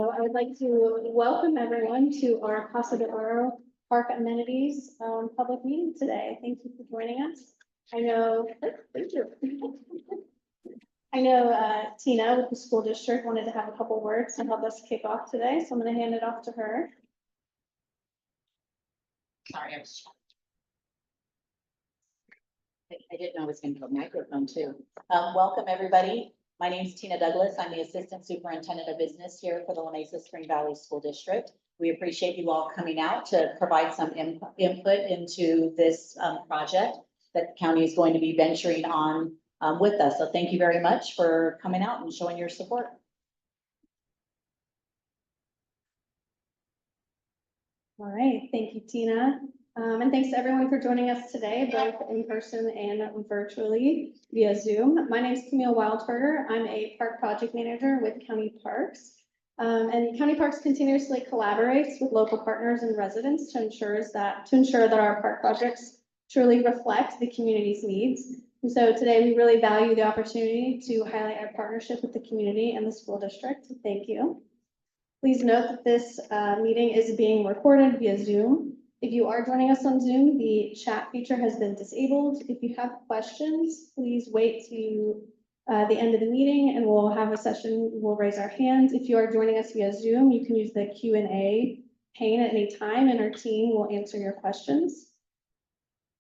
I would like to welcome everyone to our Casa de Oro Park Amenities public meeting today. Thank you for joining us. I know, thank you. I know Tina with the school district wanted to have a couple words to help us kick off today, so I'm going to hand it off to her. Sorry, I didn't know I was going to go microphone too. Welcome, everybody. My name is Tina Douglas. I'm the Assistant Superintendent of Business here for the La Mesa Spring Valley School District. We appreciate you all coming out to provide some input into this project that the county is going to be venturing on with us. So thank you very much for coming out and showing your support. All right, thank you, Tina. And thanks to everyone for joining us today, both in person and virtually via Zoom. My name is Camille Wildberger. I'm a park project manager with County Parks. And County Parks continuously collaborates with local partners and residents to ensure that our park projects truly reflect the community's needs. And so today we really value the opportunity to highlight our partnership with the community and the school district. Thank you. Please note that this meeting is being recorded via Zoom. If you are joining us on Zoom, the chat feature has been disabled. If you have questions, please wait to the end of the meeting and we'll have a session. We'll raise our hands. If you are joining us via Zoom, you can use the Q&A pane at any time and our team will answer your questions.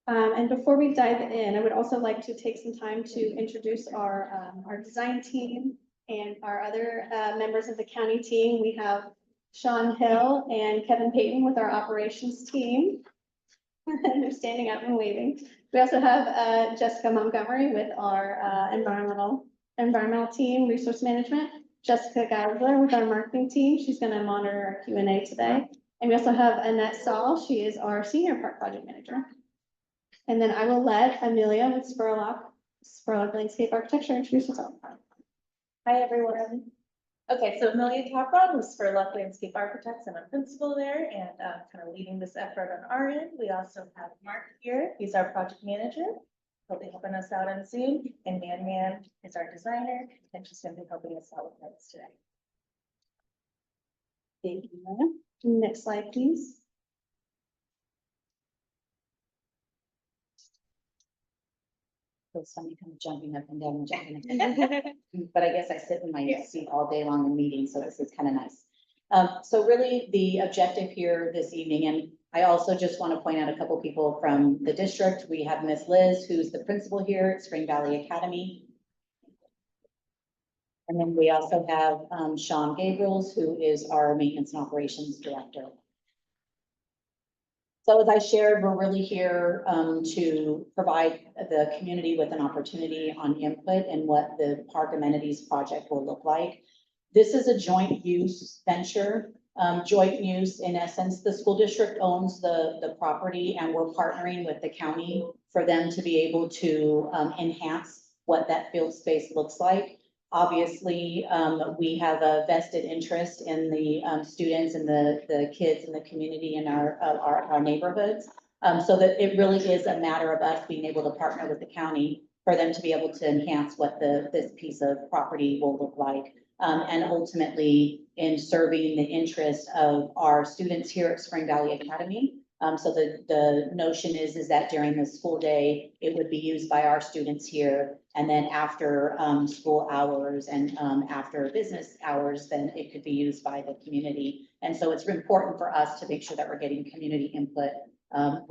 And before we dive in, I would also like to take some time to introduce our design team and our other members of the county team. We have Sean Hill and Kevin Payton with our operations team. They're standing up and waving. We also have Jessica Montgomery with our environmental team, resource management. Jessica Geisler with our marketing team. She's going to monitor our Q&A today. And we also have Annette Saul. She is our senior park project manager. And then I will let Amelia with Spurlock Landscape Architecture introduce herself. Hi, everyone. Okay, so Amelia Capron with Spurlock Landscape Architects. I'm a principal there and kind of leading this effort on our end. We also have Mark here. He's our project manager. He'll be helping us out on Zoom. And Man is our designer and she's going to be helping us out with notes today. Thank you. Next slide, please. So somebody kind of jumping up and down and jumping up and down. But I guess I sit in my seat all day long in meetings, so this is kind of nice. So really the objective here this evening, and I also just want to point out a couple people from the district. We have Miss Liz, who's the principal here at Spring Valley Academy. And then we also have Sean Gabriels, who is our maintenance and operations director. So as I shared, we're really here to provide the community with an opportunity on input and what the park amenities project will look like. This is a joint use venture, joint use in essence. The school district owns the property and we're partnering with the county for them to be able to enhance what that field space looks like. Obviously, we have a vested interest in the students and the kids in the community in our neighborhoods. So that it really is a matter of us being able to partner with the county for them to be able to enhance what this piece of property will look like. And ultimately in serving the interest of our students here at Spring Valley Academy. So the notion is that during the school day, it would be used by our students here. And then after school hours and after business hours, then it could be used by the community. And so it's important for us to make sure that we're getting community input.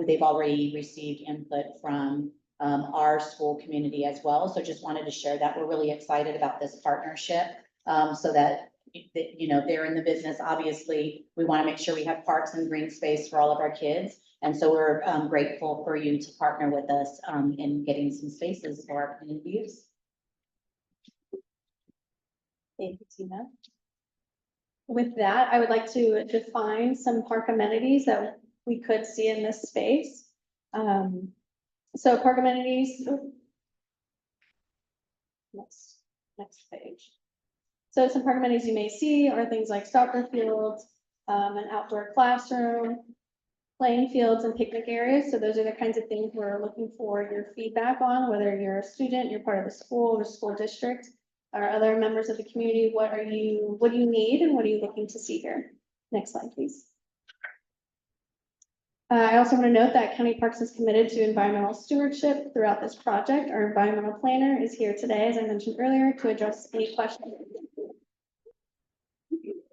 They've already received input from our school community as well. So just wanted to share that we're really excited about this partnership so that you know, they're in the business. Obviously, we want to make sure we have parks and green space for all of our kids. And so we're grateful for you to partner with us in getting some spaces for our community use. Thank you, Tina. With that, I would like to define some park amenities that we could see in this space. So park amenities, next page. So some park amenities you may see are things like soccer fields, an outdoor classroom, playing fields and picnic areas. So those are the kinds of things we're looking for your feedback on, whether you're a student, you're part of the school or school district. our other members of the community, what do you need and what are you looking to see here? Next slide, please. I also want to note that County Parks is committed to environmental stewardship throughout this project. Our environmental planner is here today, as I mentioned earlier, to address any questions.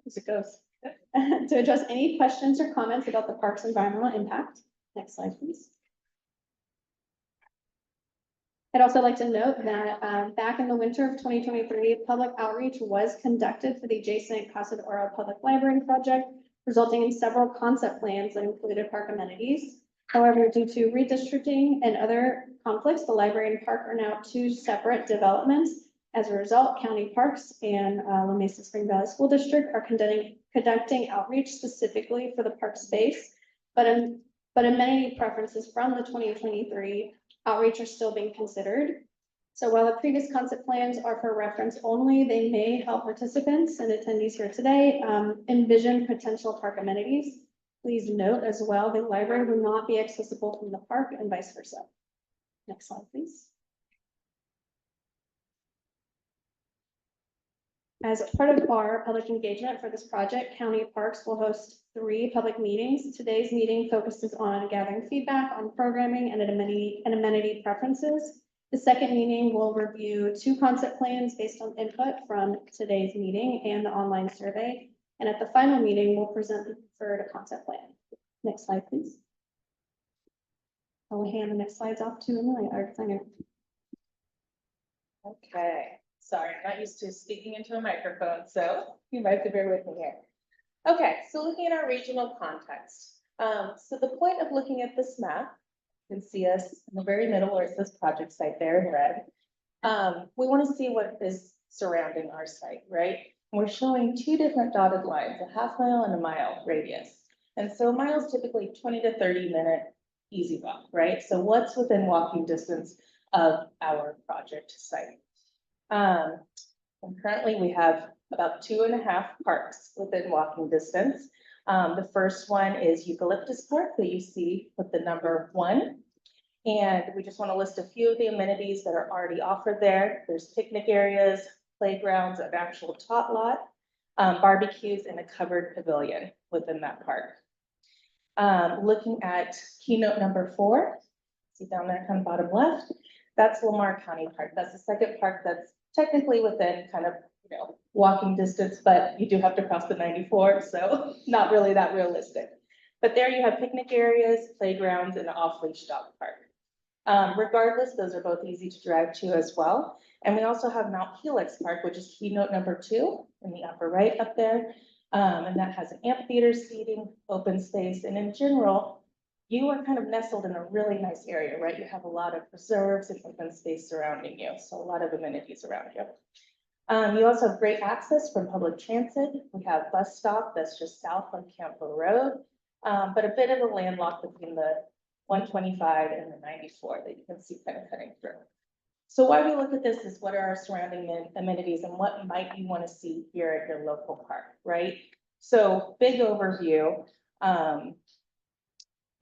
As it goes. To address any questions or comments about the park's environmental impact. Next slide, please. I'd also like to note that back in the winter of 2023, public outreach was conducted for the adjacent Casa de Oro Public Library project, resulting in several concept plans that included park amenities. However, due to redistricting and other conflicts, the library and park are now two separate developments. As a result, County Parks and La Mesa Spring Valley School District are conducting outreach specifically for the park space, but amenity preferences from the 2023 outreach are still being considered. So while the previous concept plans are for reference only, they may help participants and attendees here today envision potential park amenities. Please note as well, the library will not be accessible from the park and vice versa. Next slide, please. As part of our public engagement for this project, County Parks will host 3 public meetings. Today's meeting focuses on gathering feedback on programming and amenity preferences. The second meeting will review 2 concept plans based on input from today's meeting and the online survey. And at the final meeting, we'll present the preferred concept plan. Next slide, please. I will hand the next slides off to Amelia, our designer. Okay, sorry, I'm not used to speaking into a microphone, so you might have to bear with me here. Okay, so looking at our regional context. So the point of looking at this map, you can see us in the very middle where it says project site there in red. We want to see what is surrounding our site, right? We're showing 2 different dotted lines, a half-mile and a mile radius. And so a mile is typically 20 to 30 minute easy walk, right? So what's within walking distance of our project site? And currently we have about 2.5 parks within walking distance. The first one is Eucalyptus Park that you see with the number 1. And we just want to list a few of the amenities that are already offered there. There's picnic areas, playgrounds, an actual tot lot, barbecues, and a covered pavilion within that park. Looking at keynote number 4, see down there kind of bottom left, that's Lamar County Park. That's the second park that's technically within kind of, walking distance, but you do have to cross the 94, so not really that realistic. But there you have picnic areas, playgrounds, and an off-leash dog park. Regardless, those are both easy to drive to as well. And we also have Mount Helix Park, which is keynote number 2 in the upper right up there. And that has an amphitheater seating, open space, and in general, you are kind of nestled in a really nice area, right? You have a lot of preserves and open space surrounding you, so a lot of amenities around you. You also have great access from public transit. We have bus stop that's just south on Campo Road, but a bit of a landlocked between the 125 and the 94 that you can see kind of cutting through. So why we look at this is what are our surrounding amenities and what might you want to see here at your local park, right? So big overview.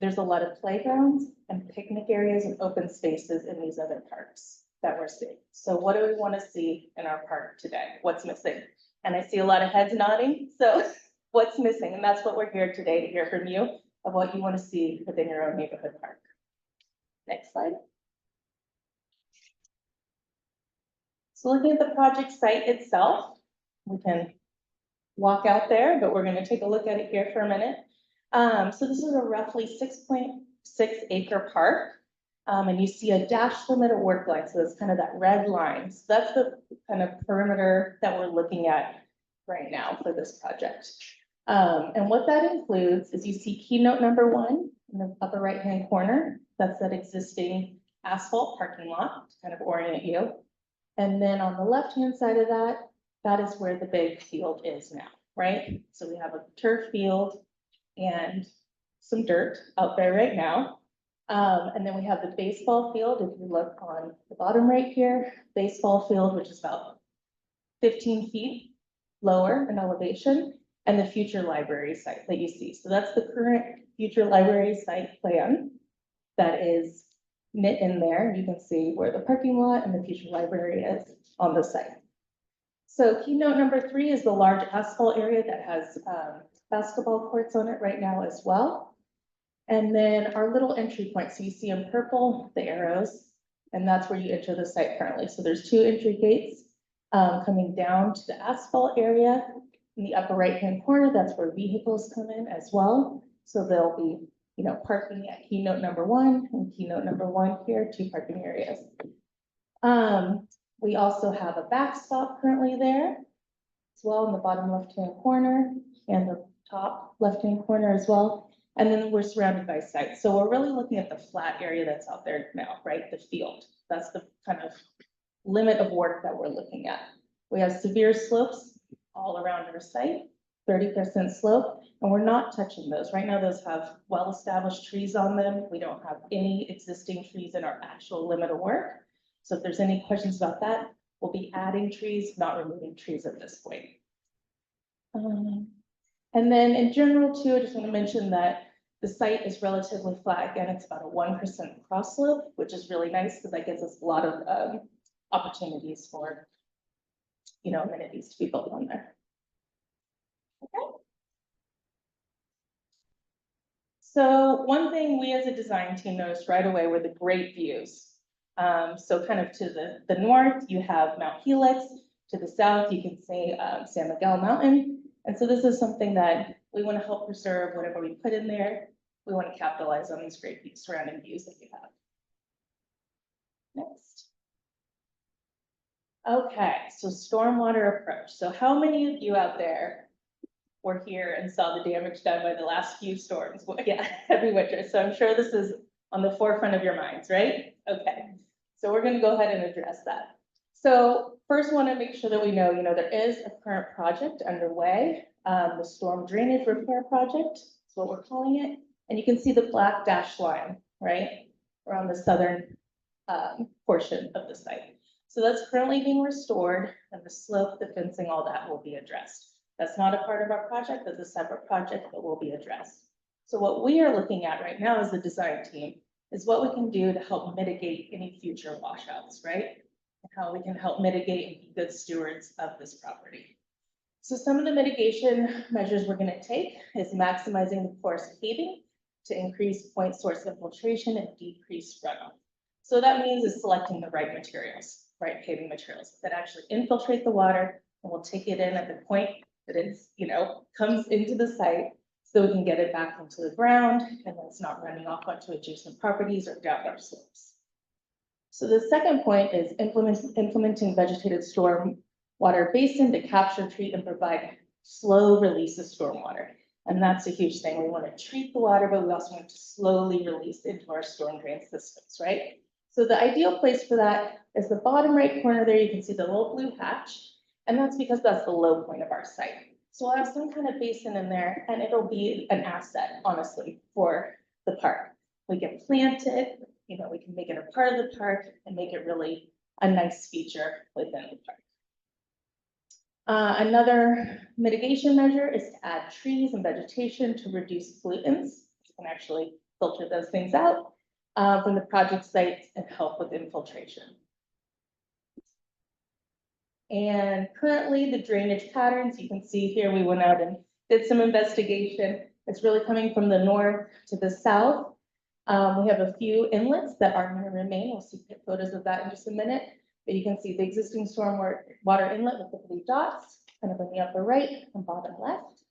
There's a lot of playgrounds and picnic areas and open spaces in these other parks that we're seeing. So what do we want to see in our park today? What's missing? And I see a lot of heads nodding. So what's missing? And that's what we're here today to hear from you of what you want to see within your own neighborhood park. Next slide. So looking at the project site itself, we can walk out there, but we're going to take a look at it here for a minute. So this is a roughly 6.6 acre park. And you see a dash limit of work line. So that's kind of that red line. So that's the kind of perimeter that we're looking at right now for this project. And what that includes is you see keynote number 1 in the upper right-hand corner. That's that existing asphalt parking lot to kind of orient you. And then on the left-hand side of that, that is where the big field is now, right? So we have a turf field and some dirt out there right now. And then we have the baseball field. If you look on the bottom right here, baseball field, which is about 15 feet lower in elevation, and the future library site that you see. So that's the current future library site plan that is knit in there. You can see where the parking lot and the future library is on the site. So keynote number 3 is the large asphalt area that has basketball courts on it right now as well. And then our little entry point, so you see in purple, the arrows, and that's where you enter the site currently. So there's 2 entry gates coming down to the asphalt area. In the upper right-hand corner, that's where vehicles come in as well. So there'll be, you know, parking at keynote number 1 and keynote number 1 here, 2 parking areas. We also have a backstop currently there as well in the bottom left-hand corner and the top left-hand corner as well. And then we're surrounded by sites. So we're really looking at the flat area that's out there now, right? The field. That's the kind of limit of work that we're looking at. We have severe slopes all around our site, 30% slope, and we're not touching those. Right now, those have well-established trees on them. We don't have any existing trees in our actual limit of work. So if there's any questions about that, we'll be adding trees, not removing trees at this point. And then in general too, I just want to mention that the site is relatively flat. Again, it's about a 1% cross slope, which is really nice because that gives us a lot of opportunities for, you know, amenities to be built on there. Okay. So one thing we as a design team noticed right away were the great views. So kind of to the north, you have Mount Helix. To the south, you can see San Miguel Mountain. And so this is something that we want to help preserve. Whatever we put in there, we want to capitalize on these great surrounding views that we have. Next. Okay, so stormwater approach. So how many of you out there were here and saw the damage done by the last few storms? Well, yeah, every winter. So I'm sure this is on the forefront of your minds, right? Okay, so we're going to go ahead and address that. So first, want to make sure that we know, there is a current project underway, the storm drainage repair project is what we're calling it. And you can see the black dashed line, right, around the southern portion of the site. So that's currently being restored, and the slope, the fencing, all that will be addressed. That's not a part of our project, that's a separate project that will be addressed. So what we are looking at right now as the design team is what we can do to help mitigate any future washouts, right? And how we can help mitigate and be good stewards of this property. So some of the mitigation measures we're going to take is maximizing the porous paving to increase point source infiltration and decrease runoff. So that means is selecting the right materials, right paving materials that actually infiltrate the water and will take it in at the point that it's, comes into the site so we can get it back into the ground and then it's not running off onto adjacent properties or down our slopes. So the second point is implementing vegetated storm water basin to capture, treat, and provide slow release of stormwater. And that's a huge thing. We want to treat the water, but we also want to slowly release into our storm drain systems, right? So the ideal place for that is the bottom right corner there. You can see the little blue hatch, and that's because that's the low point of our site. So I'll have some kind of basin in there, and it'll be an asset, honestly, for the park. We can plant it, we can make it a part of the park and make it really a nice feature within the park. Another mitigation measure is to add trees and vegetation to reduce pollutants. You can actually filter those things out from the project sites and help with infiltration. And currently the drainage patterns, you can see here, we went out and did some investigation. It's really coming from the north to the south. We have a few inlets that are going to remain. We'll see photos of that in just a minute. But you can see the existing stormwater inlet with the blue dots, kind of in the upper right and bottom left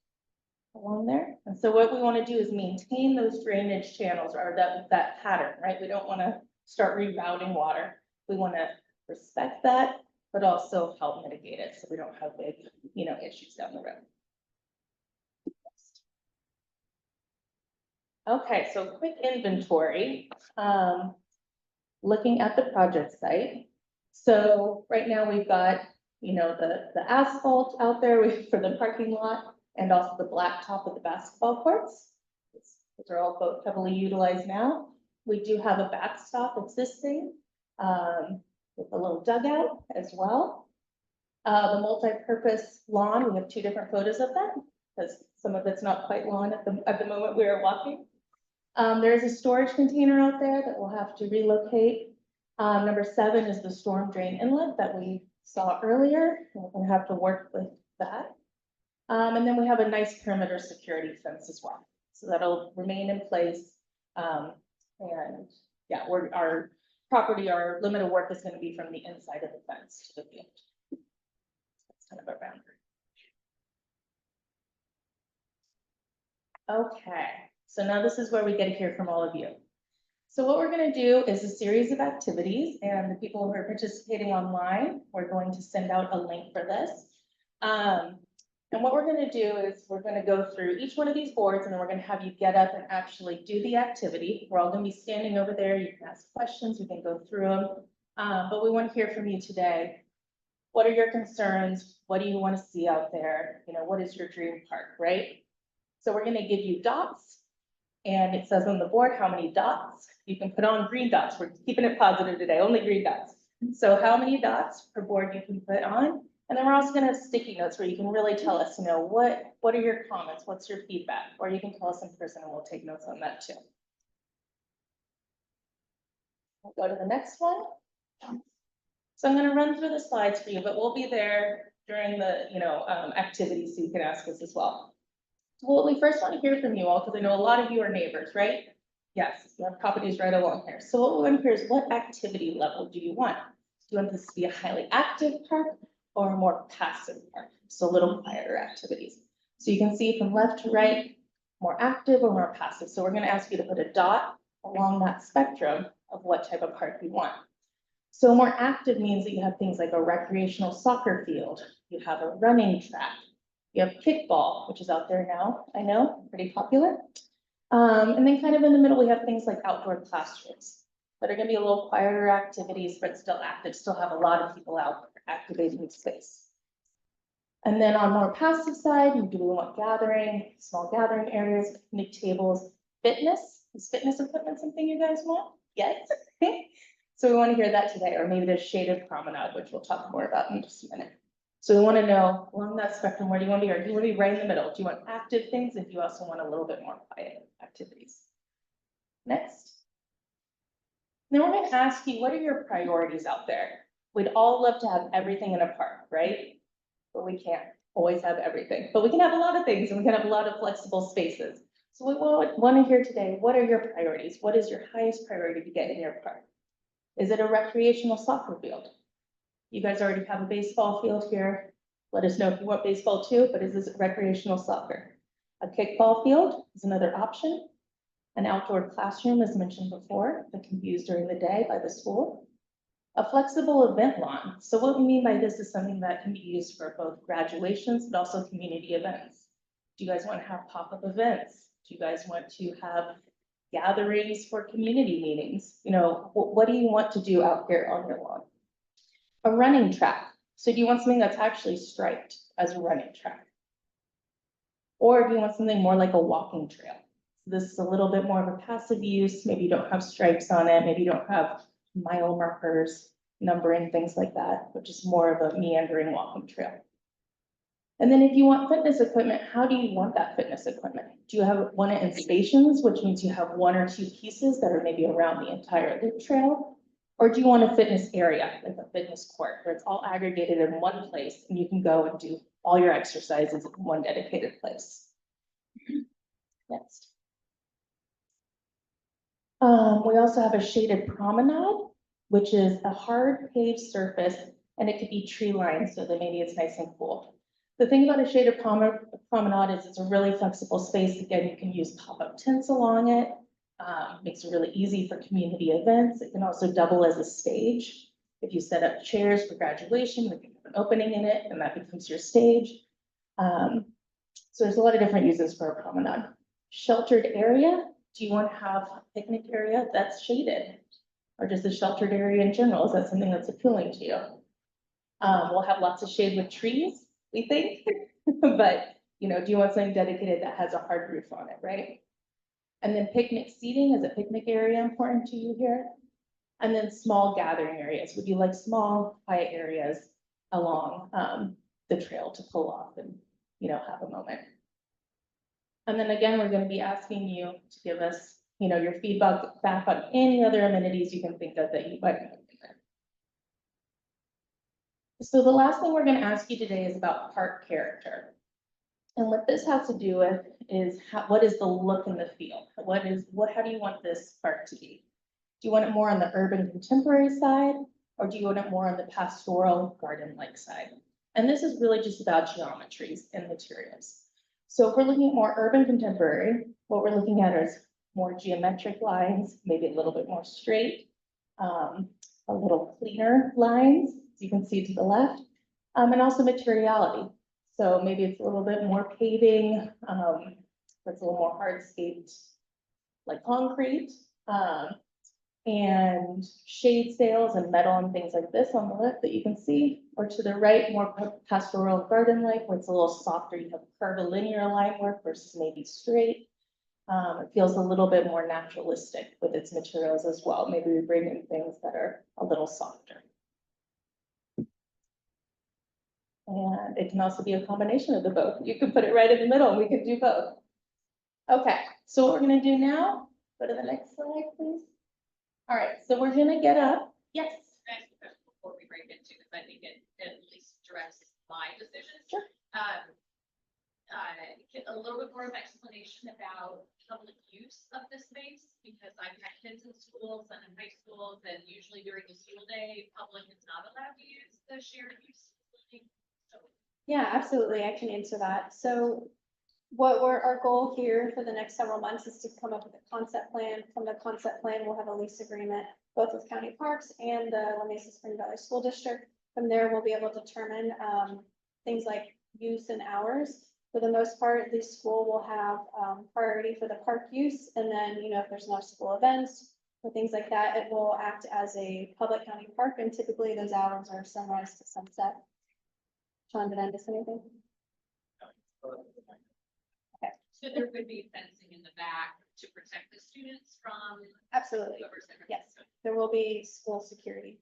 along there. And so what we want to do is maintain those drainage channels or that pattern, right? We don't want to start rerouting water. We want to respect that, but also help mitigate it so we don't have big, issues down the road. Okay, so quick inventory. Looking at the project site. So right now we've got, the asphalt out there for the parking lot and also the blacktop with the basketball courts. Those are all both heavily utilized now. We do have a backstop existing with a little dugout as well. The multi-purpose lawn, we have 2 different photos of that because some of it's not quite lawn at the moment we are walking. There is a storage container out there that we'll have to relocate. Number 7 is the storm drain inlet that we saw earlier. We're gonna have to work with that. And then we have a nice perimeter security fence as well. So that'll remain in place. And yeah, our property, our limit of work is gonna be from the inside of the fence to the field. That's kind of a boundary. Okay, so now this is where we get to hear from all of you. So what we're gonna do is a series of activities, and the people who are participating online, we're going to send out a link for this. And what we're gonna do is we're gonna go through each one of these boards, and then we're gonna have you get up and actually do the activity. We're all gonna be standing over there. You can ask questions, we can go through them. But we want to hear from you today. What are your concerns? What do you want to see out there? You know, what is your dream park, right? So we're gonna give you dots, and it says on the board how many dots. You can put on green dots. We're keeping it positive today, only green dots. So how many dots per board you can put on? And then we're also gonna have sticky notes where you can really tell us, you know, what are your comments? What's your feedback? Or you can tell us in person and we'll take notes on that too. We'll go to the next one. So I'm gonna run through the slides for you, but we'll be there during the, activities, so you can ask us as well. Well, we first want to hear from you all, because I know a lot of you are neighbors, right? Yes, you have properties right along here. So what we want to hear is, what activity level do you want? Do you want this to be a highly active park or a more passive park? So a little quieter activities. So you can see from left to right, more active or more passive. So we're going to ask you to put a dot along that spectrum of what type of park you want. So more active means that you have things like a recreational soccer field, you have a running track, you have kickball, which is out there now, I know, pretty popular. And then kind of in the middle, we have things like outdoor classrooms that are gonna be a little quieter activities, but still active, still have a lot of people out activating the space. And then on more passive side, you do want gathering, small gathering areas, picnic tables, fitness. Is fitness equipment something you guys want? Yes. So we want to hear that today, or maybe the shaded promenade, which we'll talk more about in just a minute. So we want to know along that spectrum, where do you want to be? Or do you want to be right in the middle? Do you want active things? If you also want a little bit more quiet activities. Next. Then we're going to ask you, what are your priorities out there? We'd all love to have everything in a park, right? But we can't always have everything. But we can have a lot of things, and we can have a lot of flexible spaces. So we want to hear today, what are your priorities? What is your highest priority to get in your park? Is it a recreational soccer field? You guys already have a baseball field here. Let us know if you want baseball too, but is this recreational soccer? A kickball field is another option. An outdoor classroom, as mentioned before, that can be used during the day by the school. A flexible event lawn. So what we mean by this is something that can be used for both graduations, but also community events. Do you guys want to have pop-up events? Do you guys want to have gatherings for community meetings? You know, what do you want to do out here on your lawn? A running track. So do you want something that's actually striped as a running track? Or do you want something more like a walking trail? So this is a little bit more of a passive use. Maybe you don't have stripes on it. Maybe you don't have mile markers, numbering, things like that, but just more of a meandering walking trail. And then if you want fitness equipment, how do you want that fitness equipment? Do you want it in stations, which means you have one or two pieces that are maybe around the entire loop trail? Or do you want a fitness area, like a fitness court, where it's all aggregated in one place and you can go and do all your exercises in one dedicated place? Next. We also have a shaded promenade, which is a hard paved surface, and it could be tree lined so that maybe it's nice and cool. The thing about a shaded promenade is it's a really flexible space. Again, you can use pop-up tents along it. Makes it really easy for community events. It can also double as a stage. If you set up chairs for graduation, we can have an opening in it, and that becomes your stage. So there's a lot of different uses for a promenade. Sheltered area. Do you want to have a picnic area that's shaded? Or just a sheltered area in general? Is that something that's appealing to you? We'll have lots of shade with trees, we think. But, do you want something dedicated that has a hard roof on it, right? And then picnic seating, is a picnic area important to you here? And then small gathering areas. Would you like small, quiet areas along the trail to pull off and, have a moment? And then again, we're going to be asking you to give us, your feedback back on any other amenities you can think of that you might have in there. So the last thing we're gonna ask you today is about park character. And what this has to do with is what is the look and the feel? How do you want this park to be? Do you want it more on the urban contemporary side, or do you want it more on the pastoral garden-like side? And this is really just about geometries and materials. So if we're looking at more urban contemporary, what we're looking at is more geometric lines, maybe a little bit more straight, a little cleaner lines, as you can see to the left, and also materiality. So maybe it's a little bit more paving, it's a little more hardscaped, like concrete, and shade sails and metal and things like this on the left that you can see, or to the right, more pastoral garden-like, where it's a little softer, you have curvilinear line work versus maybe straight. It feels a little bit more naturalistic with its materials as well. Maybe we bring in things that are a little softer. And it can also be a combination of the both. You can put it right in the middle, we can do both. Okay, so what we're gonna do now, go to the next slide, please. All right, so we're gonna get up. Yes. Before we break into, because I think it at least directs my decision. Sure. Get a little bit more of explanation about public use of this space, because I've had kids in schools and in high schools, and usually during the school day, public is not allowed to use the shared use facility. So Yeah, absolutely. I can answer that. So our goal here for the next several months is to come up with a concept plan. From the concept plan, we'll have a lease agreement, both with county parks and the La Mesa Spring Valley School District. From there, we'll be able to determine things like use and hours. For the most part, the school will have priority for the park use. And then, if there's no school events or things like that, it will act as a public county park. And typically those hours are sunrise to sunset. Sean, did I miss anything? So there would be fencing in the back to protect the students from Absolutely. whoever's there. Yes, there will be school security.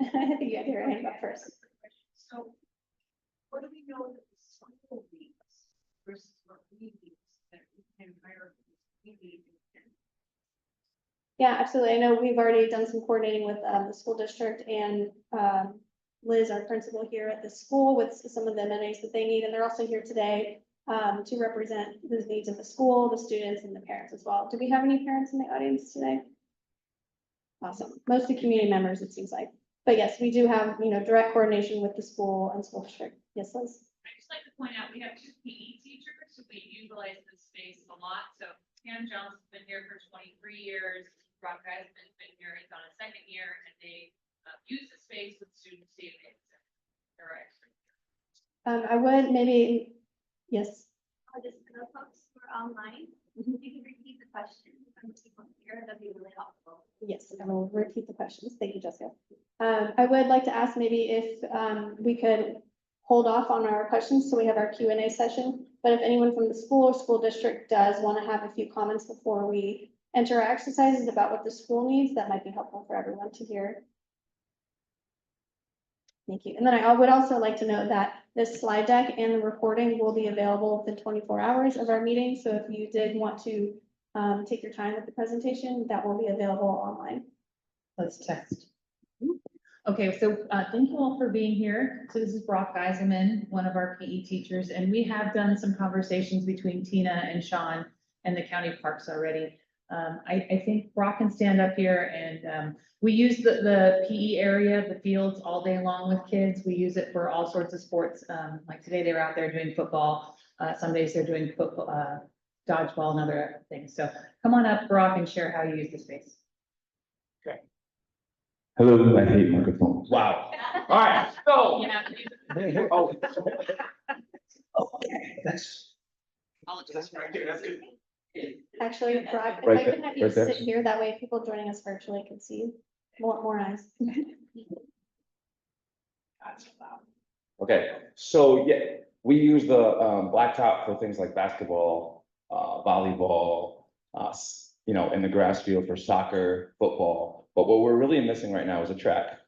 I think you had your hand up first. So what do we know that the school needs versus what we need that we can hire? Yeah, absolutely. I know we've already done some coordinating with the school district and Liz, our principal here at the school, with some of the amenities that they need. And they're also here today to represent the needs of the school, the students, and the parents as well. Do we have any parents in the audience today? Awesome. Mostly community members, it seems like. But yes, we do have, direct coordination with the school and school district. Yes, Liz? I just like to point out, we have 2 PE teachers who we utilize this space a lot. So Pam Johnson's been here for 23 years. Brock Geisman's been here, he's on his 2nd year, and they use the space with students daily. They're excellent. I would maybe, yes. Just for the folks who are online, you can repeat the question from people here, that'd be really helpful. Yes, I will repeat the questions. Thank you, Jessica. I would like to ask maybe if we could hold off on our questions so we have our Q&A session. But if anyone from the school or school district does want to have a few comments before we enter our exercises about what the school needs, that might be helpful for everyone to hear. Thank you. And then I would also like to note that this slide deck and the recording will be available within 24 hours of our meeting. So if you did want to take your time with the presentation, that will be available online. Let's test. Okay, so thank you all for being here. So this is Brock Geisman, one of our PE teachers, and we have done some conversations between Tina and Sean and the county parks already. I think Brock can stand up here, and we use the PE area, the fields, all day long with kids. We use it for all sorts of sports. Like today, they were out there doing football. Some days they're doing football, dodgeball, and other things. So come on up, Brock, and share how you use the space. Hello, I hate microphones. Wow. All right, so. Yeah. Oh. Okay, that's. Apologize. Actually, Brock, if Right I could have you right there. sit here, that way people joining us virtually can see more eyes. Okay, so yeah, we use the blacktop for things like basketball, volleyball, in the grass field for soccer, football. But what we're really missing right now is a track.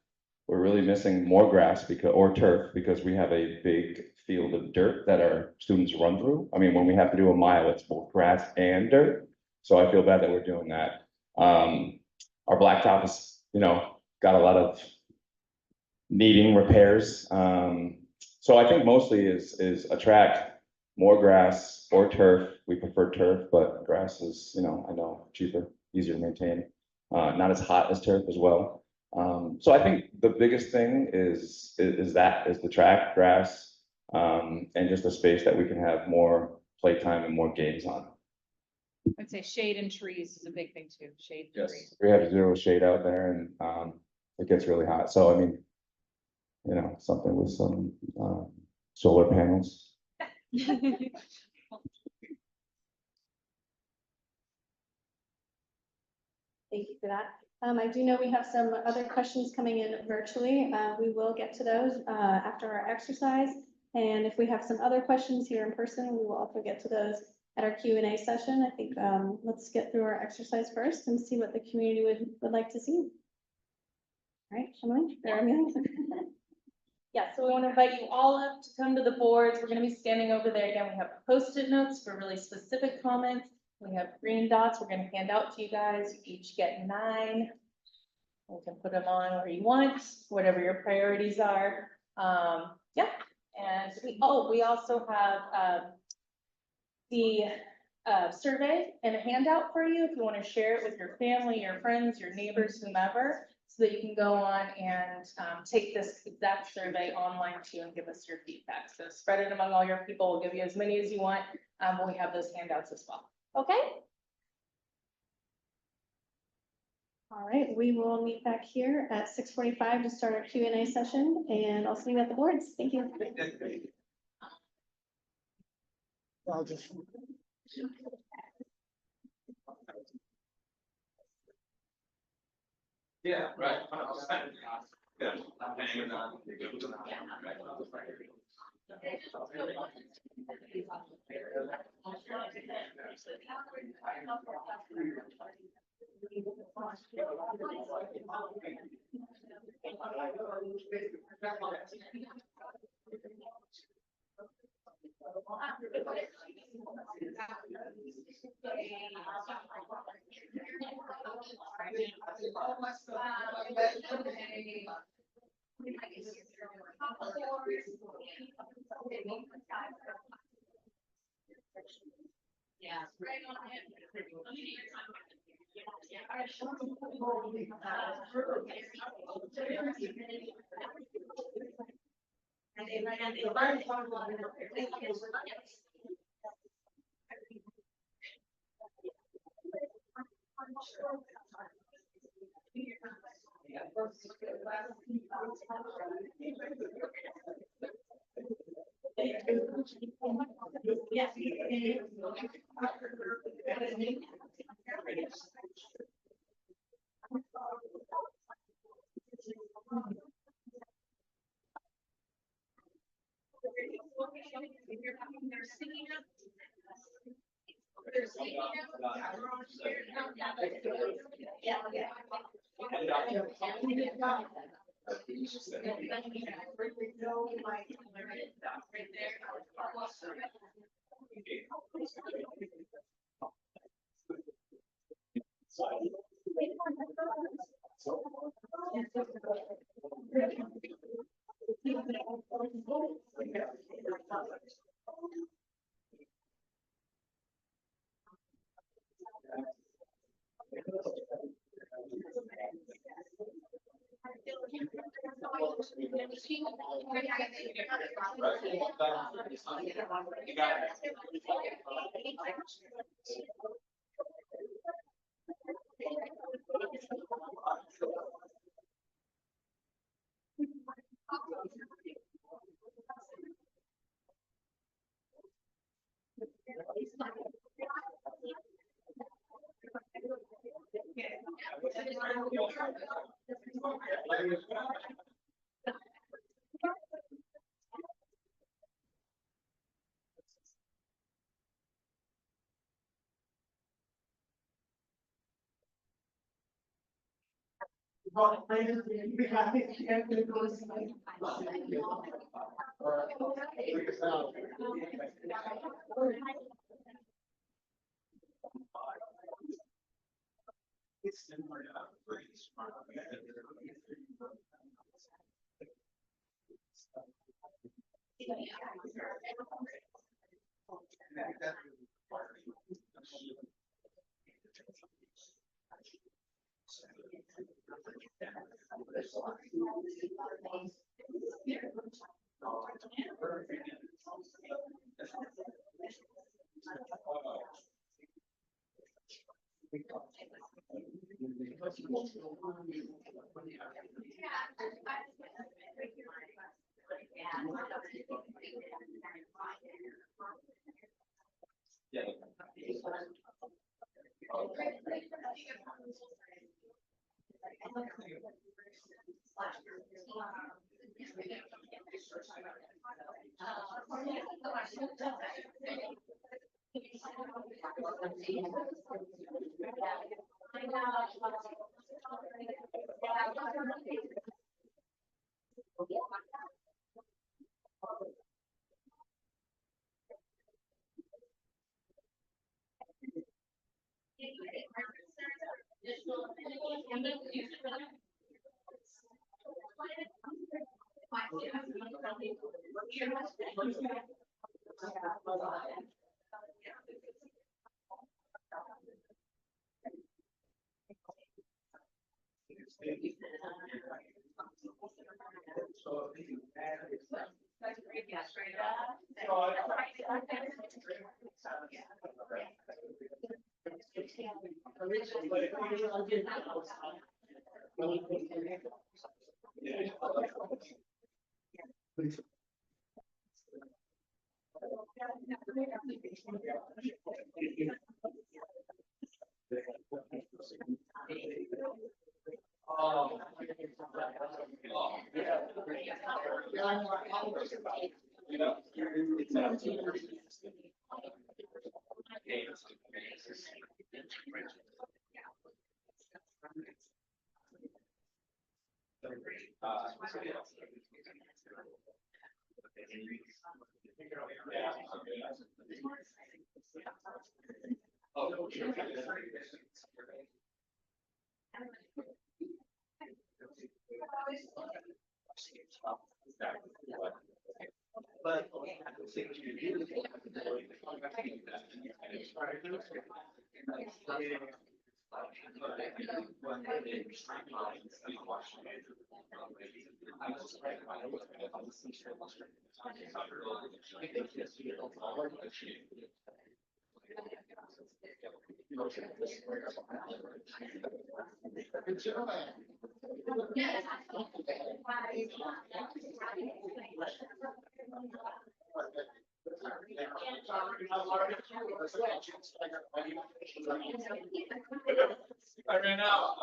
We're really missing more grass or turf because we have a big field of dirt that our students run through. I mean, when we have to do a mile, it's both grass and dirt. So I feel bad that we're doing that. Our blacktop is, got a lot of needing repairs. So I think mostly is attract more grass or turf. We prefer turf, but grass is, I know, cheaper, easier to maintain, not as hot as turf as well. So I think the biggest thing is the track, grass, and just a space that we can have more playtime and more games on. I'd say shade and trees is a big thing too, shade and trees. We have zero shade out there and, it gets really hot. So I mean, something with some, solar panels. Thank you for that. I do know we have some other questions coming in virtually. We will get to those after our exercise. And if we have some other questions here in person, we will also get to those at our Q&A session. I think let's get through our exercise first and see what the community would like to see. All right, Emily, Yeah, so we want to invite you all up to come to the boards. We're going to be standing over there. Again, we have Post-it notes for really specific comments. We have green dots we're going to hand out to you guys. You each get 9. You can put them on where you want, whatever your priorities are. Yeah, and we also have the survey and a handout for you if you want to share it with your family, your friends, your neighbors, whomever, so that you can go on and take this exact survey online too and give us your feedback. So spread it among all your people. We'll give you as many as you want, but we have those handouts as well. Okay? all right, we will meet back here at 6:45 to start our Q&A session, and I'll see you at the boards. Thank you. Yeah, right. Yeah. Yeah. I ran out.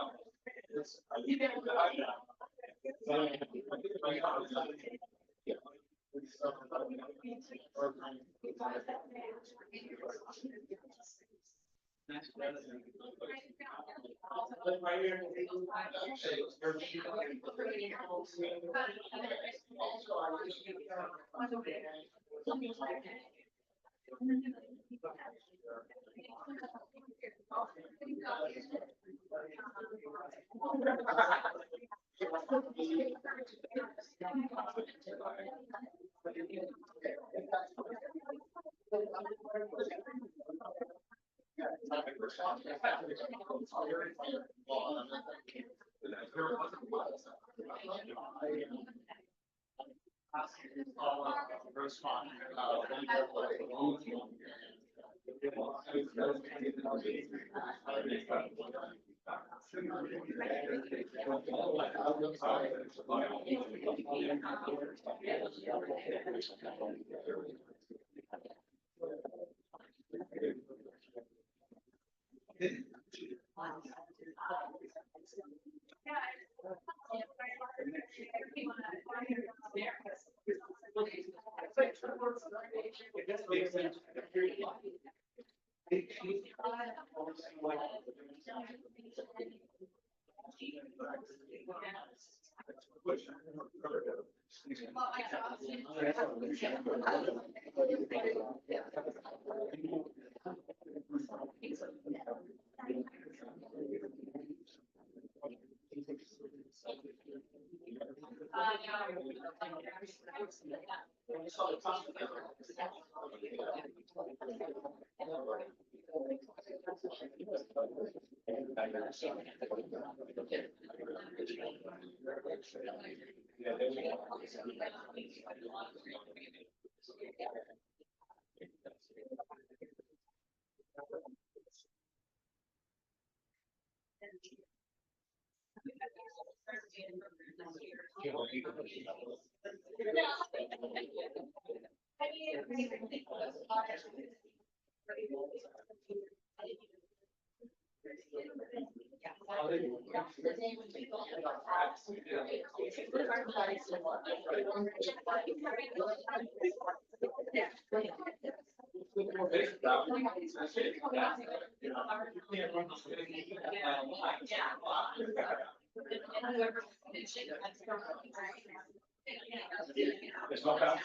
There's no bounce.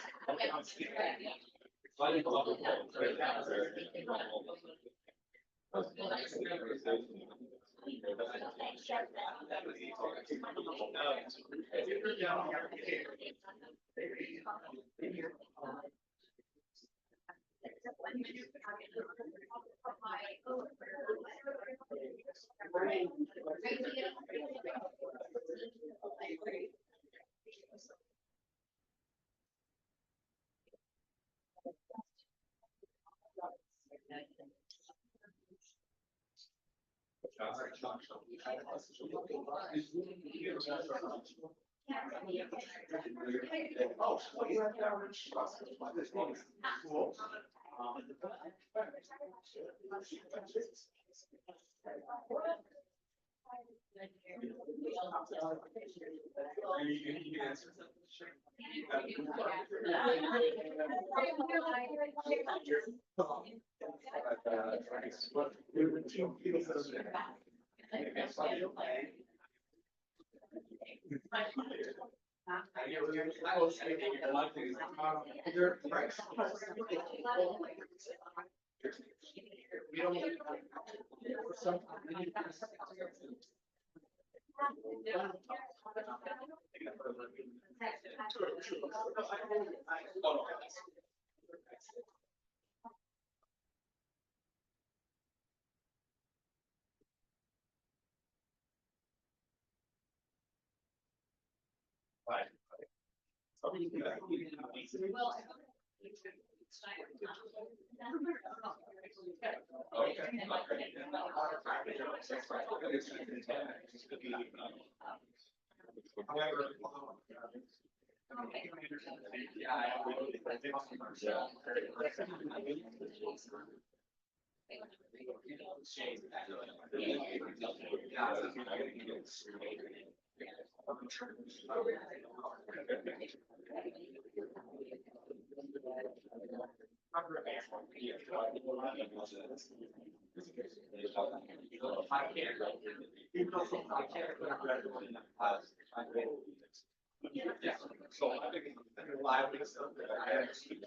So I think live with stuff that I actually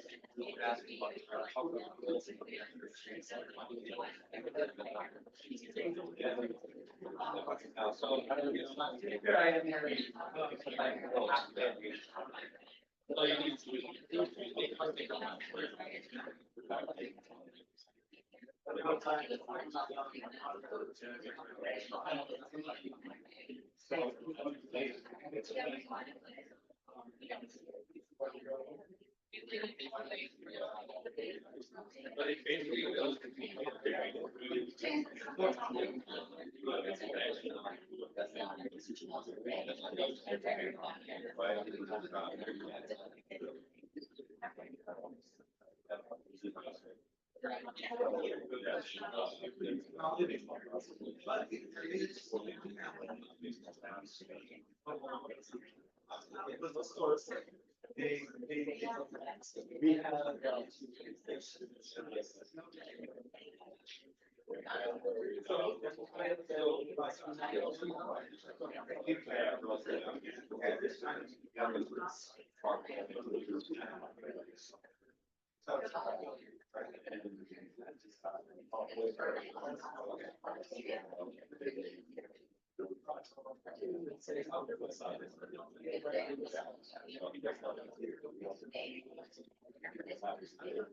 Okay.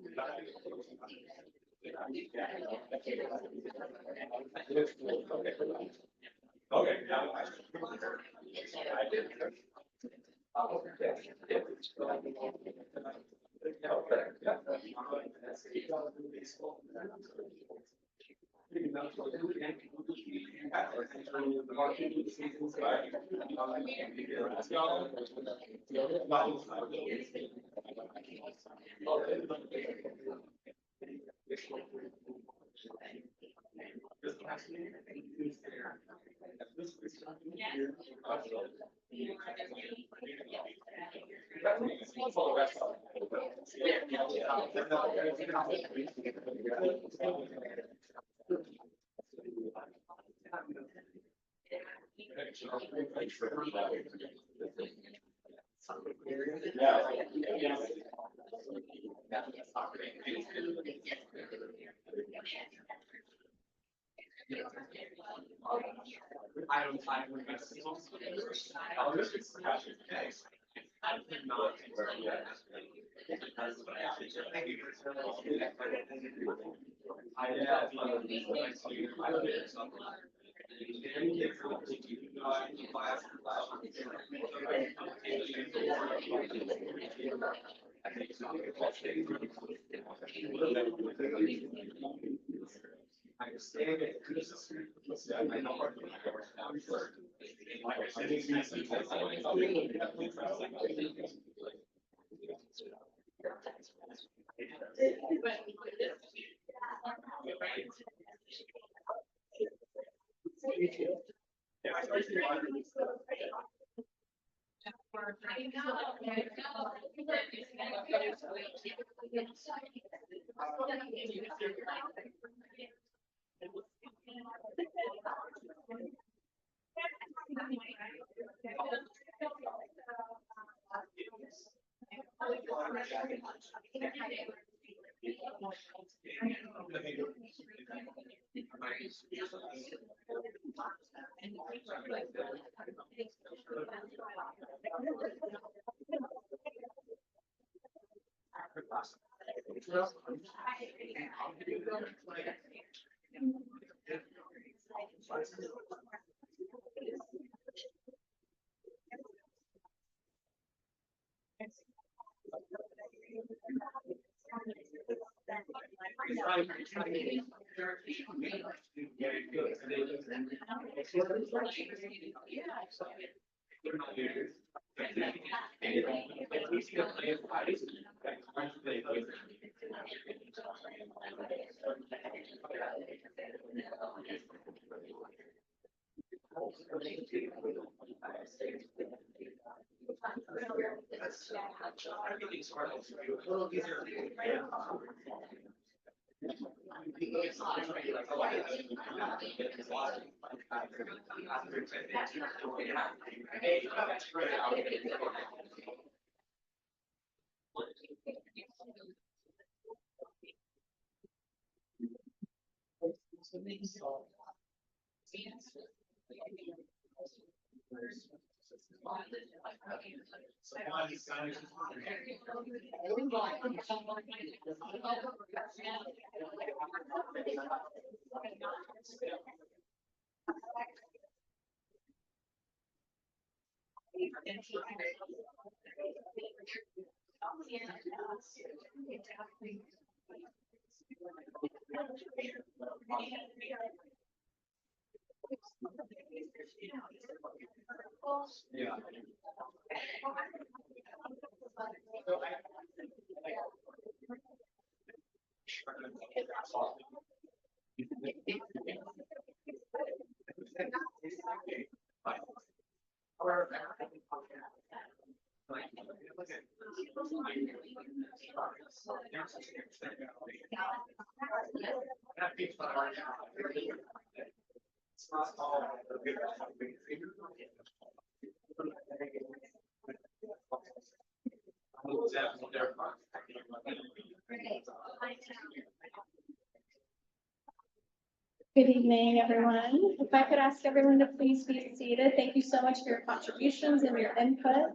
Good evening, everyone. If I could ask everyone to please be seated. Thank you so much for your contributions and your input.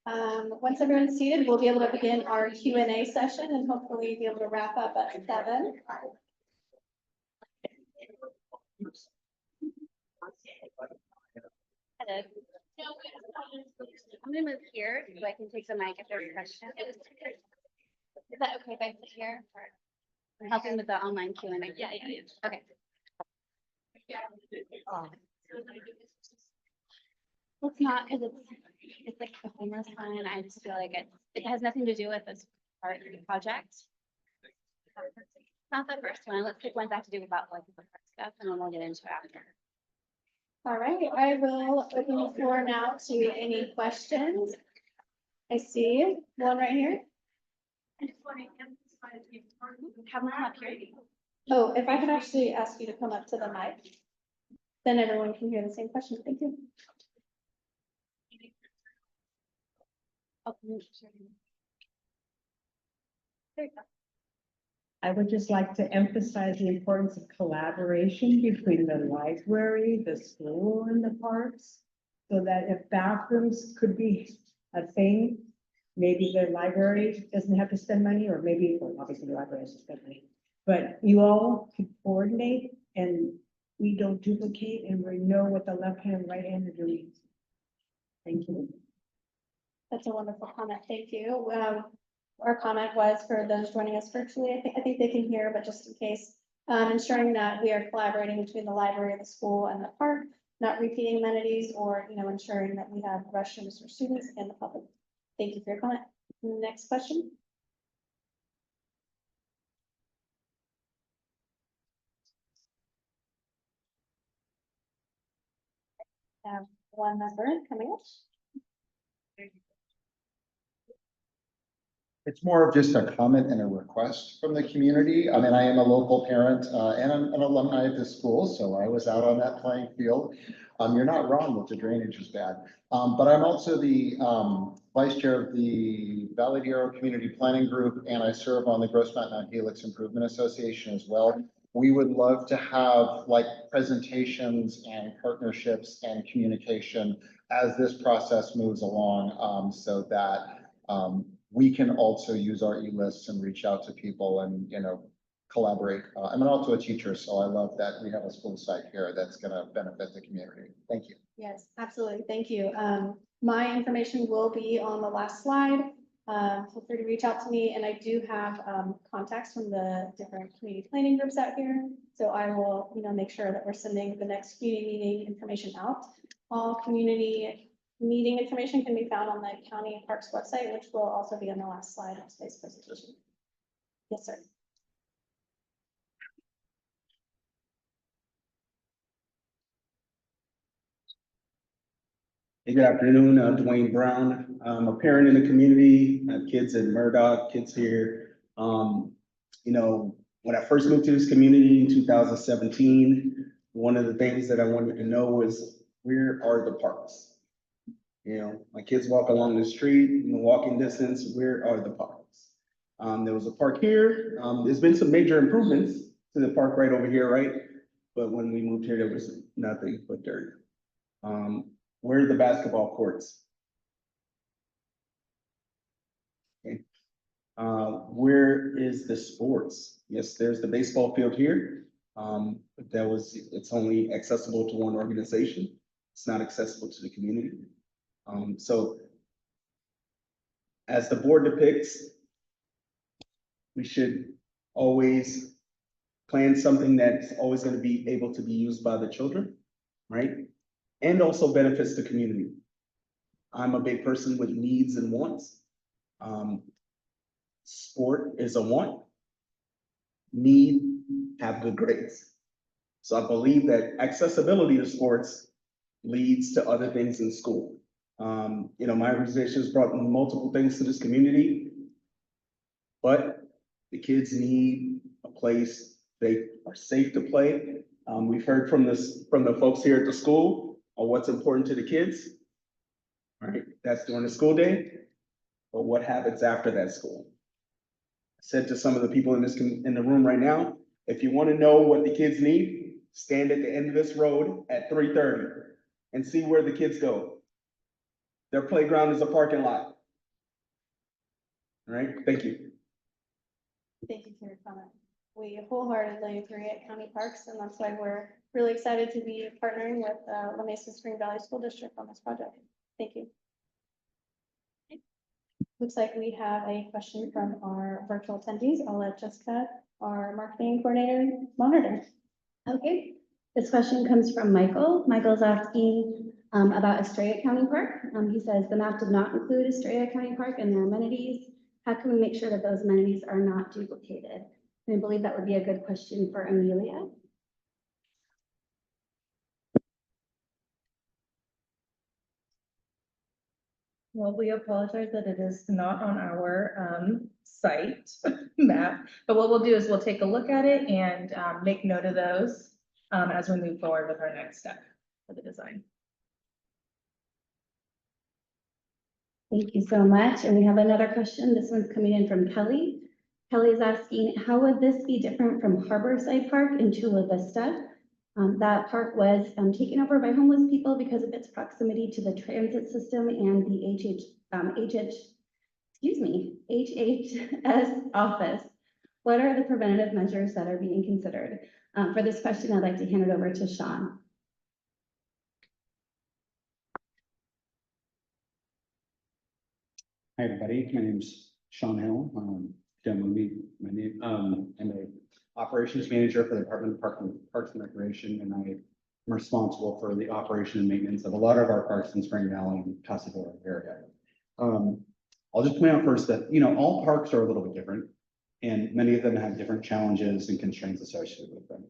Once everyone's seated, we'll be able to begin our Q&A session and hopefully be able to wrap up at 7. Hello. I'm gonna move here so I can take the mic if there's questions. Is that okay if I sit here? I'm helping with the online Q&A. Yeah. Okay. It's not, because it's like a homeless one, and I just feel like it has nothing to do with this part of the project. Not the first one. Let's pick ones that have to do about like the first stuff, and then we'll get into it after. All right, I will open the floor now to any questions. I see one right here. I just want to emphasize the importance of having them up here. Oh, if I could actually ask you to come up to the mic, then everyone can hear the same question. Thank you. Oh, sure. There you go. I would just like to emphasize the importance of collaboration between the library, the school, and the parks. So that if bathrooms could be a thing, maybe the library doesn't have to spend money, or maybe, well, obviously the library has to spend money. But you all could coordinate and we don't duplicate, and we know what the left hand, right hand are doing. Thank you. That's a wonderful comment. Thank you. Our comment was for those joining us virtually. I think they can hear, but just in case, ensuring that we are collaborating between the library, the school, and the park, not repeating amenities, or, ensuring that we have restrooms for students and the public. Thank you for your comment. Next question. One member coming up. It's more of just a comment and a request from the community. I mean, I am a local parent and I'm an alumni of this school, so I was out on that playing field. You're not wrong that the drainage is bad, but I'm also the vice chair of the Valley Bureau Community Planning Group, and I serve on the Gross Mountain Helix Improvement Association as well. We would love to have like presentations and partnerships and communication as this process moves along, so that we can also use our e-lists and reach out to people and, collaborate. I'm also a teacher, so I love that we have a school site here that's going to benefit the community. Thank you. Yes, absolutely. Thank you. My information will be on the last slide. Feel free to reach out to me, and I do have contacts from the different community planning groups out here. So I will, make sure that we're sending the next community meeting information out. All community meeting information can be found on the County Parks website, which will also be on the last slide of today's presentation. Yes, sir. Hey, good afternoon, Dwayne Brown. I'm a parent in the community. I have kids in Murdoch, kids here. When I first moved to this community in 2017, one of the things that I wanted to know was, where are the parks? My kids walk along the street, in the walking distance, where are the parks? There was a park here. There's been some major improvements to the park right over here, right? But when we moved here, there was nothing but dirt. Where are the basketball courts? Okay. Where is the sports? Yes, there's the baseball field here. But it's only accessible to one organization. It's not accessible to the community. So as the board depicts, we should always plan something that's always going to be able to be used by the children, right? And also benefits the community. I'm a big person with needs and wants. Sport is a want. Need, have good grades. So I believe that accessibility to sports leads to other things in school. My organization has brought multiple things to this community, but the kids need a place they are safe to play. We've heard from the folks here at the school on what's important to the kids. All right, that's during the school day, but what happens after that school? I said to some of the people in the room right now, if you want to know what the kids need, stand at the end of this road at 3:30 and see where the kids go. Their playground is a parking lot. All right, thank you. Thank you for your comment. We wholeheartedly agree at County Parks, and that's why we're really excited to be partnering with La Mesa Spring Valley School District on this project. Thank you. Looks like we have a question from our virtual attendees. I'll let Jessica, our marketing coordinator, monitor. Okay, this question comes from Michael. Michael's asking about Estrella County Park. He says the map did not include Estrella County Park and their amenities. How can we make sure that those amenities are not duplicated? And I believe that would be a good question for Amelia. Well, we apologize that it is not on our site map, but what we'll do is we'll take a look at it and make note of those as we move forward with our next step for the design. Thank you so much. And we have another question. This one's coming in from Kelly. Kelly is asking, how would this be different from Harborside Park in Chula Vista? That park was taken over by homeless people because of its proximity to the transit system and the HHS office. What are the preventative measures that are being considered? For this question, I'd like to hand it over to Sean. Hi, everybody. My name's Sean Hill. Don't know me, my name, I'm a operations manager for the Department of Parks and Recreation, and I'm responsible for the operation and maintenance of a lot of our parks in Spring Valley and Pasadena area. I'll just point out first that, all parks are a little bit different, and many of them have different challenges and constraints associated with them.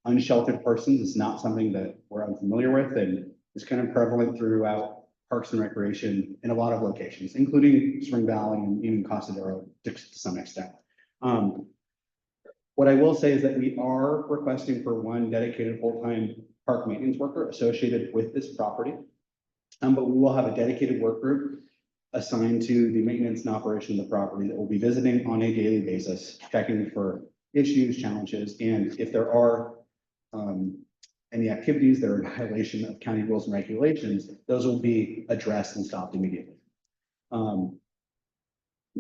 Unsheltered persons is not something that we're unfamiliar with, and is kind of prevalent throughout Parks and Recreation in a lot of locations, including Spring Valley and even Pasadena to some extent. What I will say is that we are requesting for one dedicated full-time park maintenance worker associated with this property. But we will have a dedicated work group assigned to the maintenance and operation of the property that will be visiting on a daily basis, checking for issues, challenges, and if there are any activities that are in violation of county rules and regulations, those will be addressed and stopped immediately.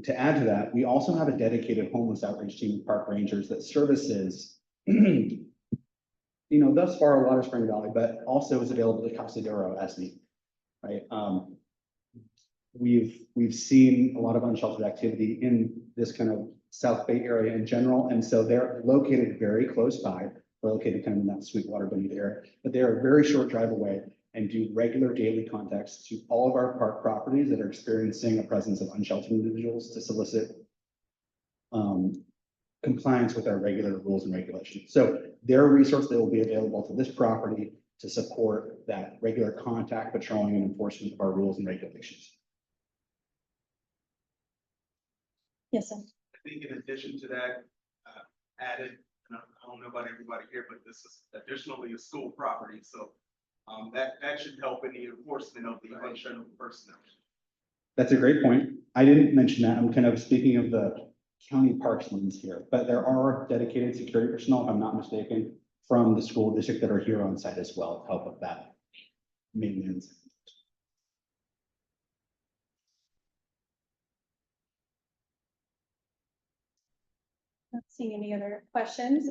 To add to that, we also have a dedicated homeless outreach team of park rangers that services, thus far a lot of Spring Valley, but also is available to Pasadena as needed, right? We've seen a lot of unsheltered activity in this kind of South Bay area in general, and so they're located very close by. They're located kind of in that Sweetwater Benita area, but they are a very short drive away and do regular daily contacts to all of our park properties that are experiencing a presence of unsheltered individuals to solicit compliance with our regular rules and regulations. So they're a resource that will be available to this property to support that regular contact, patrolling, and enforcement of our rules and regulations. Yes, sir. I think in addition to that, added, and I don't know about everybody here, but this is additionally a school property, so that should help in the enforcement of the unsheltered personnel. That's a great point. I didn't mention that. I'm kind of speaking of the county parks lanes here, but there are dedicated security personnel, if I'm not mistaken, from the school district that are here on site as well to help with that maintenance. Not seeing any other questions.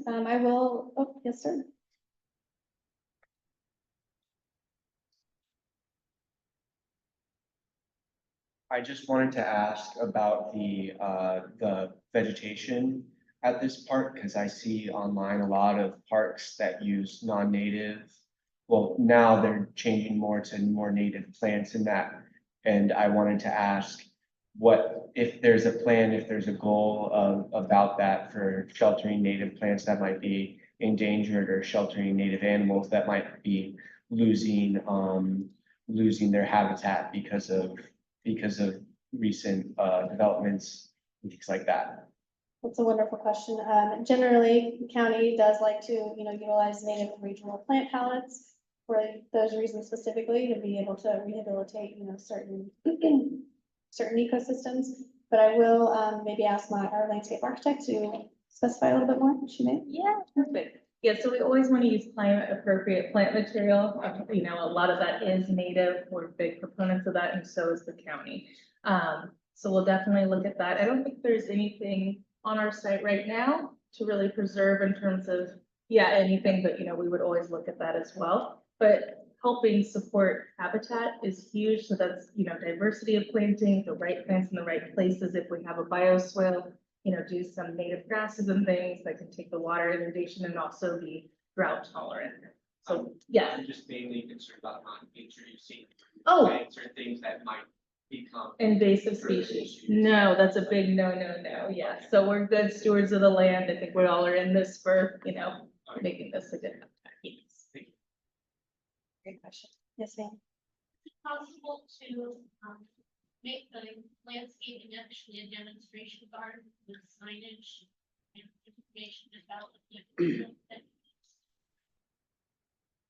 Yes, sir. I just wanted to ask about the vegetation at this park, because I see online a lot of parks that use non-native. Well, now they're changing more to more native plants in that. And I wanted to ask if there's a plan, if there's a goal about that for sheltering native plants that might be endangered, or sheltering native animals that might be losing their habitat because of recent developments and things like that. That's a wonderful question. Generally, the county does like to, utilize native regional plant palettes for those reasons specifically, to be able to rehabilitate, certain certain ecosystems. But I will maybe ask our landscape architect to specify a little bit more. She may. Yeah, perfect. Yeah, so we always want to use climate appropriate plant material. A lot of that is native. We're big proponents of that, and so is the county. So we'll definitely look at that. I don't think there's anything on our site right now to really preserve in terms of, yeah, anything, but we would always look at that as well. But helping support habitat is huge. So that's, diversity of planting, the right plants in the right places. If we have a bioswale, do some native grasses and things that can take the water inundation and also be drought tolerant. So, yeah. I'm just mainly concerned about not introducing Oh, plants or things that might become. invasive species. No, that's a big no, no, no. Yeah. So we're good stewards of the land. I think we all are in this for, making this a good habitat. Yes. Great question. Yes, ma'am. Possible to, make the landscaping actually a demonstration garden with signage and information about it.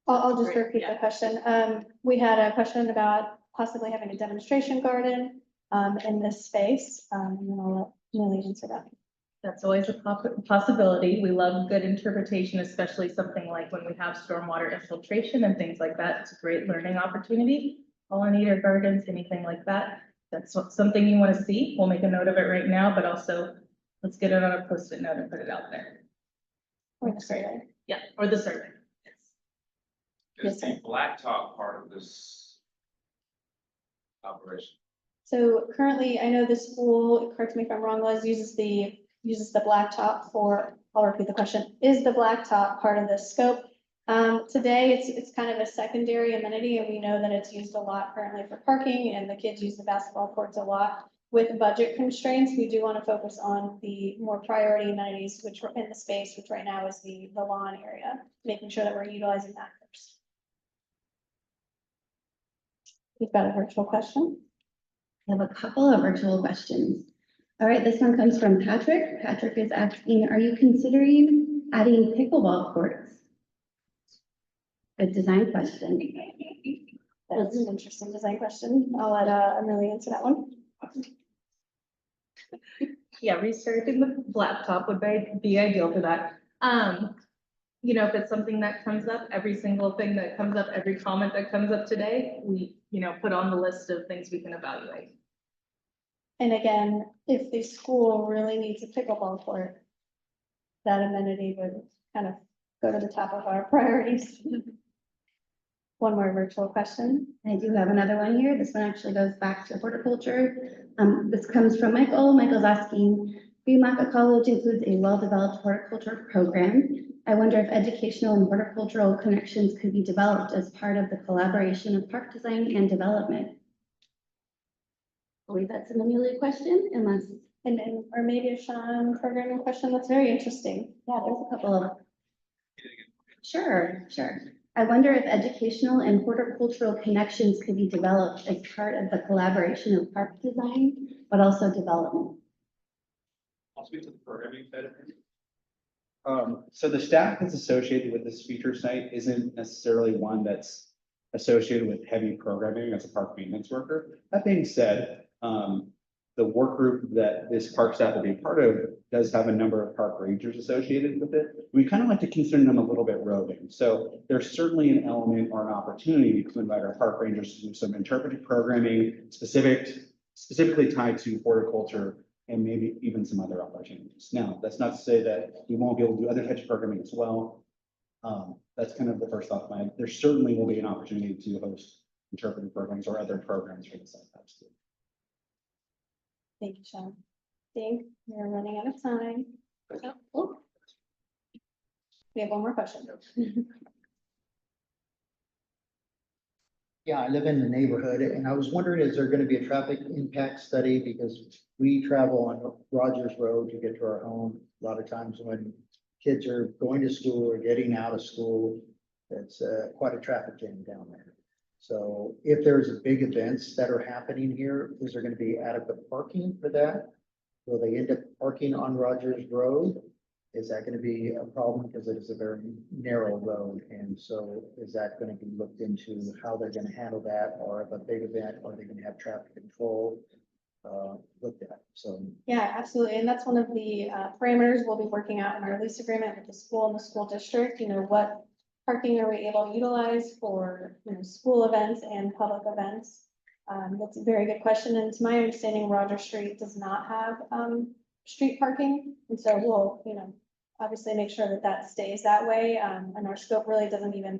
I'll just Great, repeat yeah. the question. We had a question about possibly having a demonstration garden, in this space. And then I'll let Millie answer that. That's always a possibility. We love good interpretation, especially something like when we have stormwater infiltration and things like that. It's a great learning opportunity. Pollinator gardens, anything like that. That's something you want to see. We'll make a note of it right now, but also let's get it on a post-it note and put it out there. Or the survey. Yeah, or the survey. Yes. Yes, sir. Blacktop part of this operation? So currently, I know the school, correct me if I'm wrong, Liz, uses the blacktop for, I'll repeat the question, is the blacktop part of this scope? Today, it's kind of a secondary amenity, and we know that it's used a lot currently for parking, and the kids use the basketball courts a lot. With budget constraints, we do want to focus on the more priority amenities, which were in the space, which right now is the lawn area, making sure that we're utilizing that first. We've got a virtual question. I have a couple of virtual questions. All right, this one comes from Patrick. Patrick is asking, are you considering adding pickleball courts? Good design question. That's an interesting design question. I'll let Amelia answer that one. Yeah, restarting the laptop would be ideal for that. If it's something that comes up, every single thing that comes up, every comment that comes up today, we, put on the list of things we can evaluate. And again, if the school really needs a pickleball court, that amenity would kind of go to the top of our priorities. One more virtual question. I do have another one here. This one actually goes back to horticulture. This comes from Michael. Michael's asking, Bumaka College includes a well-developed horticulture program. I wonder if educational and horticultural connections could be developed as part of the collaboration of park design and development. I believe that's an Amelia question, unless. Or maybe a Sean programming question. That's very interesting. Yeah, there's a couple of. Sure. I wonder if educational and horticultural connections could be developed as part of the collaboration of park design, but also development. I'll speak to the programming side of it. So the staff that's associated with this feature site isn't necessarily one that's associated with heavy programming as a park maintenance worker. That being said, the work group that this park staff will be a part of does have a number of park rangers associated with it. We kind of like to consider them a little bit roving. So there's certainly an element or an opportunity to invite our park rangers to do some interpretive programming specifically tied to horticulture and maybe even some other opportunities. Now, that's not to say that we won't be able to do other types of programming as well. That's kind of the first thought of mine. There certainly will be an opportunity to host interpretive programs or other programs for the site. Absolutely. Thank you, Sean. Think we're running out of time. Oh. We have one more question. Yeah, I live in the neighborhood and I was wondering, is there gonna be a traffic impact study? Because we travel on Rogers Road to get to our home. A lot of times when kids are going to school or getting out of school, it's quite a traffic jam down there. So if there's big events that are happening here, is there gonna be adequate parking for that? Will they end up parking on Rogers Road? Is that gonna be a problem because it is a very narrow road? And so is that gonna be looked into how they're gonna handle that? Or if a big event, are they gonna have traffic control looked at? So Yeah, absolutely. And that's one of the parameters we'll be working out in our lease agreement with the school and the school district. What parking are we able to utilize for, school events and public events? That's a very good question, and to my understanding, Roger Street does not have, street parking. And so we'll, obviously make sure that that stays that way, and our scope really doesn't even,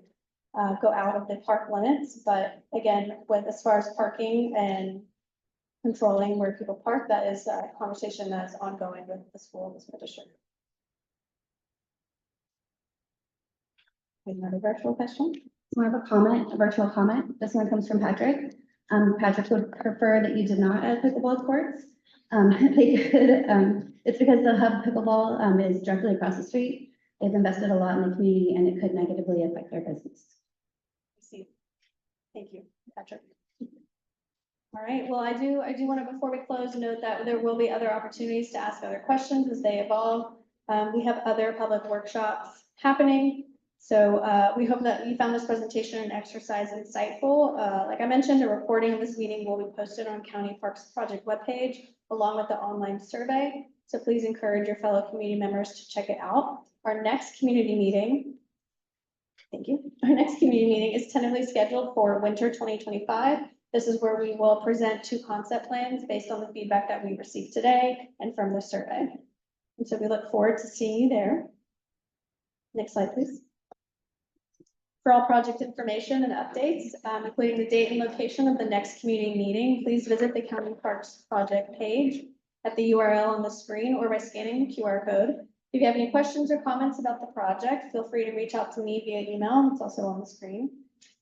go out of the park limits. But again, with, as far as parking and controlling where people park, that is a conversation that is ongoing with the school, and the school district. Another virtual question? So I have a virtual comment. This one comes from Patrick. Patrick would prefer that you did not add pickleball courts. They could, it's because the hub pickleball, is directly across the street. They've invested a lot in the community and it could negatively affect their business. I see. Thank you, Patrick. All right, well, I do want to, before we close, note that there will be other opportunities to ask other questions as they evolve. We have other public workshops happening. So we hope that you found this presentation and exercise insightful. Like I mentioned, a recording of this meeting will be posted on County Parks Project webpage along with the online survey. So please encourage your fellow community members to check it out. Our next community meeting, thank you. Our next community meeting is tentatively scheduled for winter 2025. This is where we will present 2 concept plans based on the feedback that we received today and from the survey. And so we look forward to seeing you there. Next slide, please. For all project information and updates, including the date and location of the next community meeting, please visit the County Parks Project page at the URL on the screen or by scanning the QR code. If you have any questions or comments about the project, feel free to reach out to me via email. It's also on the screen.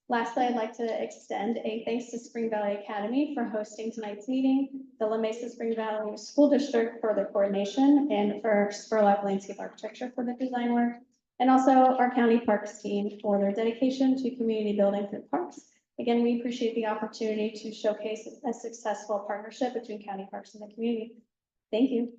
Lastly, I'd like to extend a thanks to Spring Valley Academy for hosting tonight's meeting, the La Mesa Spring Valley School District for their coordination, and for Spurlock Landscape Architecture for the design work, and also our county parks team for their dedication to community building through parks. Again, we appreciate the opportunity to showcase a successful partnership between county parks and the community. Thank you.